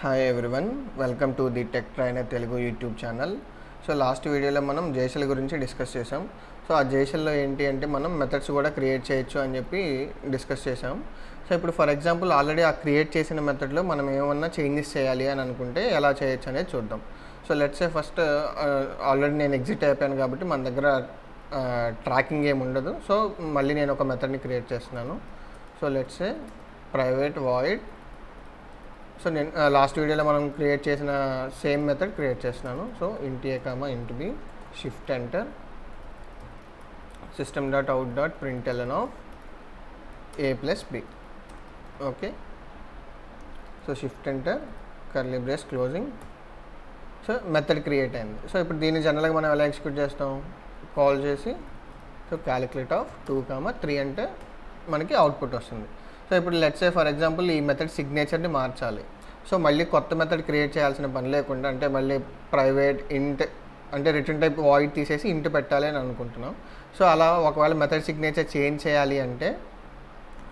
Hi everyone, welcome to the tech trainer Telugu YouTube channel. So last వీడియోలో మనం జేషల్ గురించి discuss చేసాం. సో ఆ జేషల్లో ఏంటి అంటే మనం మెథడ్స్ కూడా క్రియేట్ చేయొచ్చు అని చెప్పి డిస్కస్ చేసాం. సో ఇప్పుడు ఫర్ ఎగ్జాంపుల్ ఆల్రెడీ ఆ క్రియేట్ చేసిన మెథడ్లో మనం ఏమన్నా చేంజెస్ చేయాలి అని అనుకుంటే ఎలా చేయొచ్చు అనేది చూద్దాం. So let's say first already నేను ఎగ్జిట్ అయిపోయాను కాబట్టి మన దగ్గర ట్రాకింగ్ ఏమి ఉండదు. సో మళ్ళీ నేను ఒక మెథడ్ని క్రియేట్ చేస్తున్నాను. So let's say private void. So నేను లాస్ట్ వీడియోలో మనం క్రియేట్ చేసిన సేమ్ మెథడ్ క్రియేట్ చేస్తున్నాను. So int a comma int b shift enter system dot out dot println of a plus b. Okay, so shift enter curly brace closing. So method create అయింది. So ఇప్పుడు దీన్ని జనరల్గా మనం ఎలా execute చేస్తాం, call చేసి so calculate of 2, 3 అంటే మనకి అవుట్పుట్ వస్తుంది. సో ఇప్పుడు లెట్స్ సే ఫర్ ఎగ్జాంపుల్ ఈ మెథడ్ సిగ్నేచర్ని మార్చాలి. సో మళ్ళీ కొత్త మెథడ్ క్రియేట్ చేయాల్సిన పని లేకుండా, అంటే మళ్ళీ ప్రైవేట్ ఇంట్ అంటే రిటర్న్ టైప్ వాయిడ్ తీసేసి ఇంట్ పెట్టాలి అని అనుకుంటున్నాం. సో అలా ఒకవేళ మెథడ్ సిగ్నేచర్ చేంజ్ చేయాలి అంటే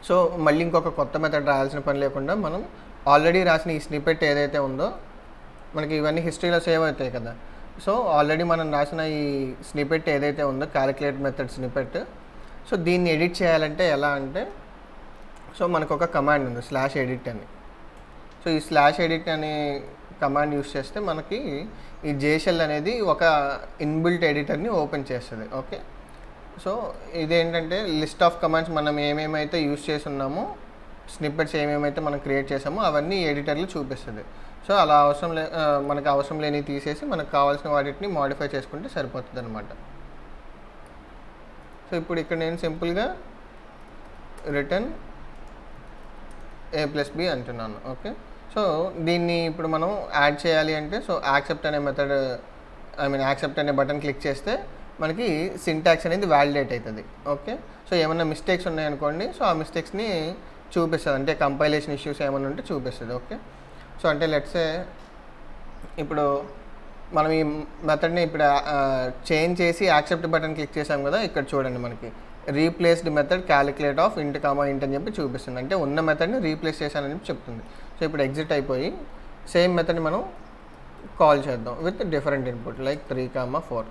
సో మళ్ళీ ఇంకొక కొత్త మెథడ్ రాయాల్సిన పని లేకుండా మనం ఆల్రెడీ రాసిన ఈ స్నిపెట్ ఏదైతే ఉందో మనకి ఇవన్నీ హిస్టరీలో సేవ్ అవుతాయి కదా. సో ఆల్రెడీ మనం రాసిన ఈ స్నిపెట్ ఏదైతే ఉందో క్యాలిక్యులేట్ మెథడ్ స్నిపెట్, సో దీన్ని ఎడిట్ చేయాలంటే ఎలా అంటే సో మనకు ఒక కమాండ్ ఉంది /edit అని. సో ఈ /edit అనే కమాండ్ యూస్ చేస్తే మనకి ఈ జేషెల్ అనేది ఒక ఇన్బిల్ట్ ఎడిటర్ని ఓపెన్ చేస్తుంది. ఓకే, సో ఇదేంటంటే లిస్ట్ ఆఫ్ కమాండ్స్ మనం ఏమేమైతే యూస్ చేసి ఉన్నామో స్నిప్పెట్స్ ఏమేమైతే మనం క్రియేట్ చేసామో అవన్నీ ఎడిటర్లు చూపిస్తుంది. సో అలా మనకు అవసరం లేని తీసేసి మనకు కావాల్సిన వాటిని మోడిఫై చేసుకుంటే సరిపోతుంది అనమాట. సో ఇప్పుడు ఇక్కడ నేను సింపుల్గా రిటర్న్ A+B అంటున్నాను. ఓకే, సో దీన్ని ఇప్పుడు మనం యాడ్ చేయాలి అంటే సో యాక్సెప్ట్ అనే మెథడ్ యాక్సెప్ట్ అనే బటన్ క్లిక్ చేస్తే మనకి సింటాక్స్ అనేది వ్యాలిడేట్ అవుతుంది. ఓకే, సో ఏమన్నా మిస్టేక్స్ ఉన్నాయనుకోండి, సో ఆ మిస్టేక్స్ని చూపిస్తుంది, అంటే కంపైలేషన్ ఇష్యూస్ ఏమైనా ఉంటే చూపిస్తుంది. ఓకే, సో అంటే లెట్సే ఇప్పుడు మనం ఈ మెథడ్ని ఇప్పుడు చేంజ్ చేసి యాక్సెప్ట్ బటన్ క్లిక్ చేసాం కదా, ఇక్కడ చూడండి మనకి రీప్లేస్డ్ మెథడ్ క్యాలిక్యులేట్ ఆఫ్ ఇంట్ అని చెప్పి చూపిస్తుంది, అంటే ఉన్న మెథడ్ని రీప్లేస్ చేశానని చెప్పి చెప్తుంది. సో ఇప్పుడు ఎగ్జిట్ అయిపోయి సేమ్ మెథడ్ని మనం కాల్ చేద్దాం with different input like 3, 4.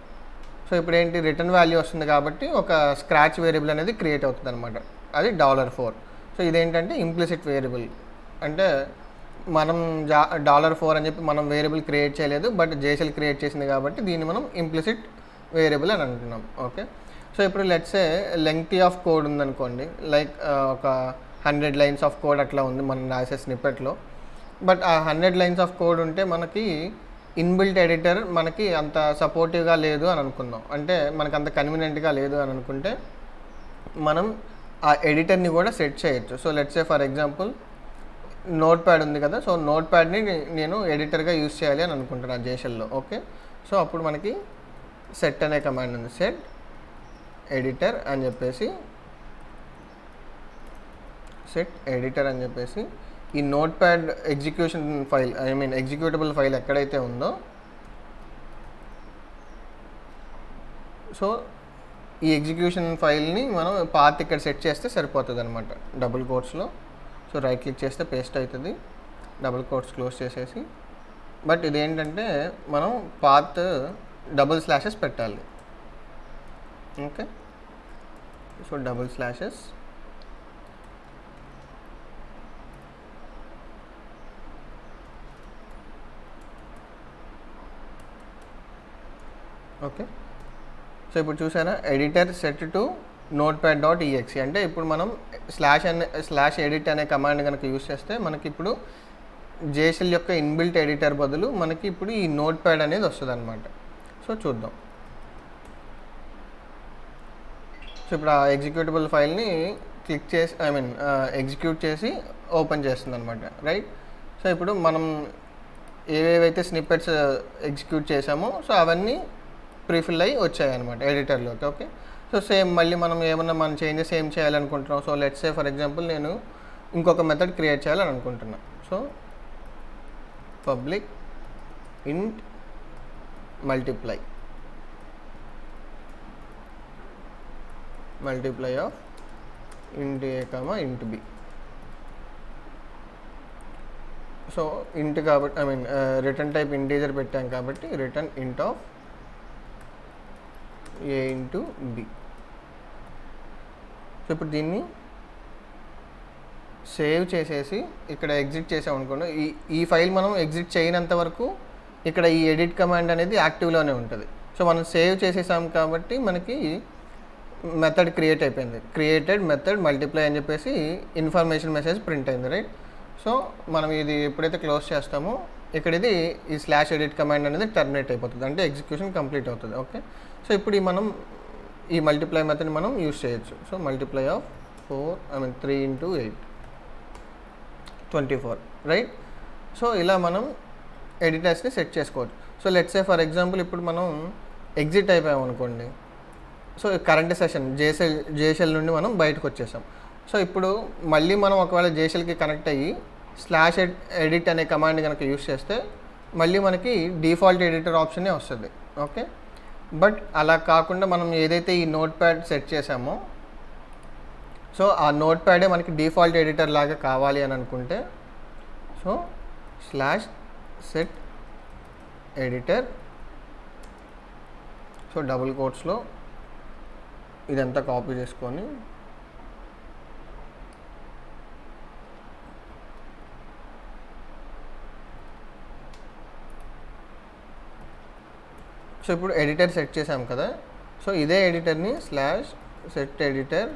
So ఇప్పుడు ఏంటి రిటర్న్ వాల్యూ వస్తుంది కాబట్టి ఒక స్క్రాచ్ వేరియబుల్ అనేది క్రియేట్ అవుతుంది అనమాట, అది $4. సో ఇదేంటంటే ఇంప్లిసిట్ వేరియబుల్, అంటే మనం $4 అని చెప్పి మనం వేరియబుల్ క్రియేట్ చేయలేదు, బట్ జేషెల్ క్రియేట్ చేసింది కాబట్టి దీన్ని మనం ఇంప్లిసిట్ వేరియబుల్ అని అంటున్నాం. ఓకే, సో ఇప్పుడు లెట్సే లెంగ్తీ ఆఫ్ కోడ్ ఉందనుకోండి, లైక్ ఒక 100 లైన్స్ ఆఫ్ కోడ్ అట్లా ఉంది మనం రాసే స్నిప్పెట్లో, బట్ ఆ 100 లైన్స్ ఆఫ్ కోడ్ ఉంటే మనకి ఇన్బిల్ట్ ఎడిటర్ మనకి అంత సపోర్టివ్గా లేదు అని అనుకుందాం, అంటే మనకు అంత కన్వీనియంట్గా లేదు అని అనుకుంటే మనం ఆ ఎడిటర్ని కూడా సెట్ చేయొచ్చు. So let's say for example note pad ఉంది కదా, సో నోట్ ప్యాడ్ని నేను ఎడిటర్గా యూస్ చేయాలి అని అనుకుంటున్నాను జేషెల్లో. ఓకే, సో అప్పుడు మనకి సెట్ అనే కమాండ్ ఉంది, సెట్ ఎడిటర్ అని చెప్పేసి సెట్ ఎడిటర్ అని చెప్పేసి ఈ note pad execution file executable file ఎక్కడైతే ఉందో సో ఈ ఎగ్జిక్యూషన్ ఫైల్ని మనం పాత్ ఇక్కడ సెట్ చేస్తే సరిపోతుంది అనమాట, డబుల్ కోట్స్లో. సో రైట్ క్లిక్ చేస్తే పేస్ట్ అవుతుంది, డబుల్ కోట్స్ క్లోజ్ చేసేసి. బట్ ఇదేంటంటే మనం పాత్ డబుల్ స్లాషెస్ పెట్టాలి. Okay, so double slashes okay, so ఇప్పుడు చూసారా ఎడిటర్ సెట్ టు notepad.exe, అంటే ఇప్పుడు మనం /edit అనే కమాండ్ కనుక యూస్ చేస్తే మనకి ఇప్పుడు జేషెల్ యొక్క ఇన్బిల్ట్ ఎడిటర్ బదులు మనకి ఇప్పుడు ఈ నోట్ ప్యాడ్ అనేది వస్తుంది అనమాట. సో చూద్దాం. సో ఇప్పుడు ఆ ఎగ్జిక్యూటబుల్ ఫైల్ని క్లిక్ చేసి ఎగ్జిక్యూట్ చేసి ఓపెన్ చేస్తుంది అనమాట, రైట్. సో ఇప్పుడు మనం ఏవేవైతే స్నిప్పెట్స్ ఎగ్జిక్యూట్ చేసామో సో అవన్నీ ప్రీఫిల్ అయ్యి వచ్చాయి అనమాట ఎడిటర్లోకి. ఓకే, సో సేమ్ మళ్ళీ మనం మన చేంజెస్ ఏం చేయాలనుకుంటున్నాం. So let's say for example నేను ఇంకొక మెథడ్ క్రియేట్ చేయాలని అనుకుంటున్నాను. So public int multiply of int a, int b. So int కాబట్టి రిటర్న్ టైప్ ఇంటీజర్ పెట్టాం కాబట్టి return int of a into b. So ఇప్పుడు దీన్ని సేవ్ చేసేసి ఇక్కడ ఎగ్జిట్ చేసాం అనుకోండి, ఈ ఫైల్ మనం ఎగ్జిట్ చేయనంత వరకు ఇక్కడ ఈ ఎడిట్ కమాండ్ అనేది యాక్టివ్లోనే ఉంటుంది. సో మనం సేవ్ చేసేసాం కాబట్టి మనకి మెథడ్ క్రియేట్ అయిపోయింది. క్రియేటెడ్ మెథడ్ మల్టిప్లై అని చెప్పేసి ఇన్ఫర్మేషన్ మెసేజ్ ప్రింట్ అయింది, రైట్. సో మనం ఇది ఎప్పుడైతే క్లోజ్ చేస్తామో ఇక్కడ ఇది ఈ స్లాష్ ఎడిట్ కమాండ్ అనేది టర్మినేట్ అయిపోతుంది, అంటే ఎగ్జిక్యూషన్ కంప్లీట్ అవుతుంది. ఓకే, సో ఇప్పుడు మనం ఈ మల్టిప్లై మెథడ్ని మనం యూస్ చేయొచ్చు. So multiply of 3 into 8 24, right. So ఇలా మనం ఎడిటర్స్ని సెట్ చేసుకోవచ్చు. So let's say for example ఇప్పుడు మనం ఎగ్జిట్ అయిపోయాం అనుకోండి. సో కరెంట్ సెషన్ జేషెల్ నుండి మనం బయటకు వచ్చేసాం. సో ఇప్పుడు మళ్ళీ మనం ఒకవేళ జేషెల్కి కనెక్ట్ అయ్యి స్లాష్ ఎడిట్ అనే కమాండ్ కనుక యూస్ చేస్తే మళ్ళీ మనకి డిఫాల్ట్ ఎడిటర్ ఆప్షనే వస్తుంది. ఓకే, బట్ అలా కాకుండా మనం ఏదైతే ఈ నోట్ ప్యాడ్ సెట్ చేసామో సో ఆ నోట్ ప్యాడే మనకి డిఫాల్ట్ ఎడిటర్ లాగా కావాలి అని అనుకుంటే so slash set editor, so double కోట్స్లో ఇదంతా కాపీ చేసుకొని సో ఇప్పుడు ఎడిటర్ సెట్ చేసాం కదా. సో ఇదే ఎడిటర్ని స్లాష్ సెట్ ఎడిటర్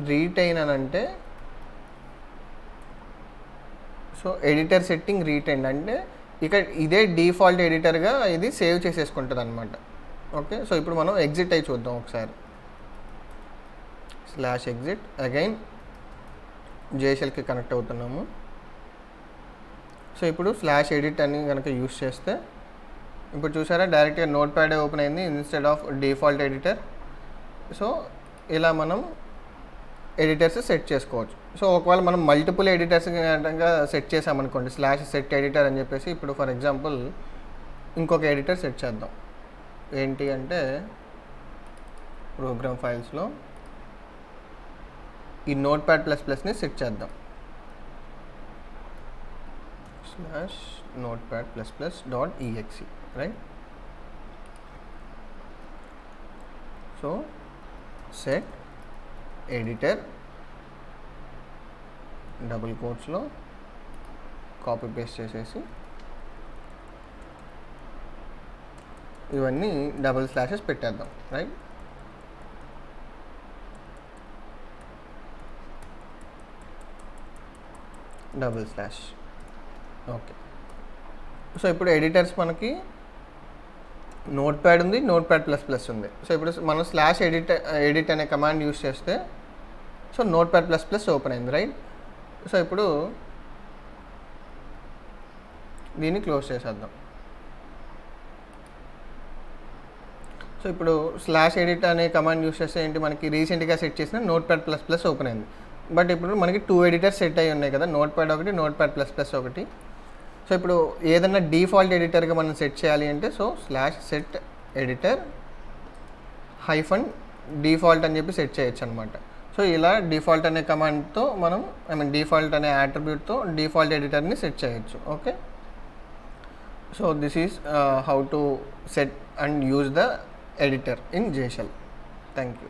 -retain అని అంటే సో ఎడిటర్ సెట్టింగ్ రీటైన్ అంటే ఇక్కడ ఇదే డిఫాల్ట్ ఎడిటర్గా ఇది సేవ్ చేసేసుకుంటుంది అనమాట. ఓకే, సో ఇప్పుడు మనం ఎగ్జిట్ అయి చూద్దాం ఒకసారి. స్లాష్ ఎగ్జిట్ అగైన్ జేషెల్కి కనెక్ట్ అవుతున్నాము. సో ఇప్పుడు స్లాష్ ఎడిట్ అని కనుక యూస్ చేస్తే ఇప్పుడు చూసారా డైరెక్ట్గా నోట్ ప్యాడే ఓపెన్ అయింది instead of default editor. So ఇలా మనం ఎడిటర్స్ సెట్ చేసుకోవచ్చు. సో ఒకవేళ మనం మల్టిపుల్ ఎడిటర్స్ కనుక సెట్ చేసామనుకోండి స్లాష్ సెట్ ఎడిటర్ అని చెప్పేసి ఇప్పుడు ఫర్ ఎగ్జాంపుల్ ఇంకొక ఎడిటర్ సెట్ చేద్దాం. ఏంటి అంటే ప్రోగ్రామ్ ఫైల్స్లో ఈ నోట్ ప్యాడ్ ++ని సెట్ చేద్దాం. Slash note pad ++.exe, right. So set editor double కోట్స్లో కాపీ పేస్ట్ చేసేసి ఇవన్నీ డబుల్ స్లాషెస్ పెట్టేద్దాం, right. Double slash. Okay, so ఇప్పుడు ఎడిటర్స్ మనకి నోట్ ప్యాడ్ ఉంది, నోట్ ప్యాడ్ ++ ఉంది. సో ఇప్పుడు మనం స్లాష్ ఎడిట్ అనే కమాండ్ యూస్ చేస్తే సో నోట్ ప్యాడ్ ++ ఓపెన్ అయింది, రైట్. సో ఇప్పుడు దీన్ని క్లోజ్ చేసేద్దాం. సో ఇప్పుడు స్లాష్ ఎడిట్ అనే కమాండ్ యూస్ చేస్తే ఏంటి మనకి రీసెంట్గా సెట్ చేసిన నోట్ ప్యాడ్ ++ ఓపెన్ అయింది. బట్ ఇప్పుడు మనకి 2 ఎడిటర్స్ సెట్ అయ్యి ఉన్నాయి కదా, నోట్ ప్యాడ్ ఒకటి, నోట్ ప్యాడ్ ++ ఒకటి. సో ఇప్పుడు ఏదన్నా డిఫాల్ట్ ఎడిటర్గా మనం సెట్ చేయాలి అంటే so slash set editor -default అని చెప్పి సెట్ చేయొచ్చు అనమాట. సో ఇలా డిఫాల్ట్ అనే కమాండ్తో మనం డిఫాల్ట్ అనే యాట్రిబ్యూట్తో డిఫాల్ట్ ఎడిటర్ని సెట్ చేయొచ్చు. Okay, so this is how to set and use the editor in Jshell. Thank you.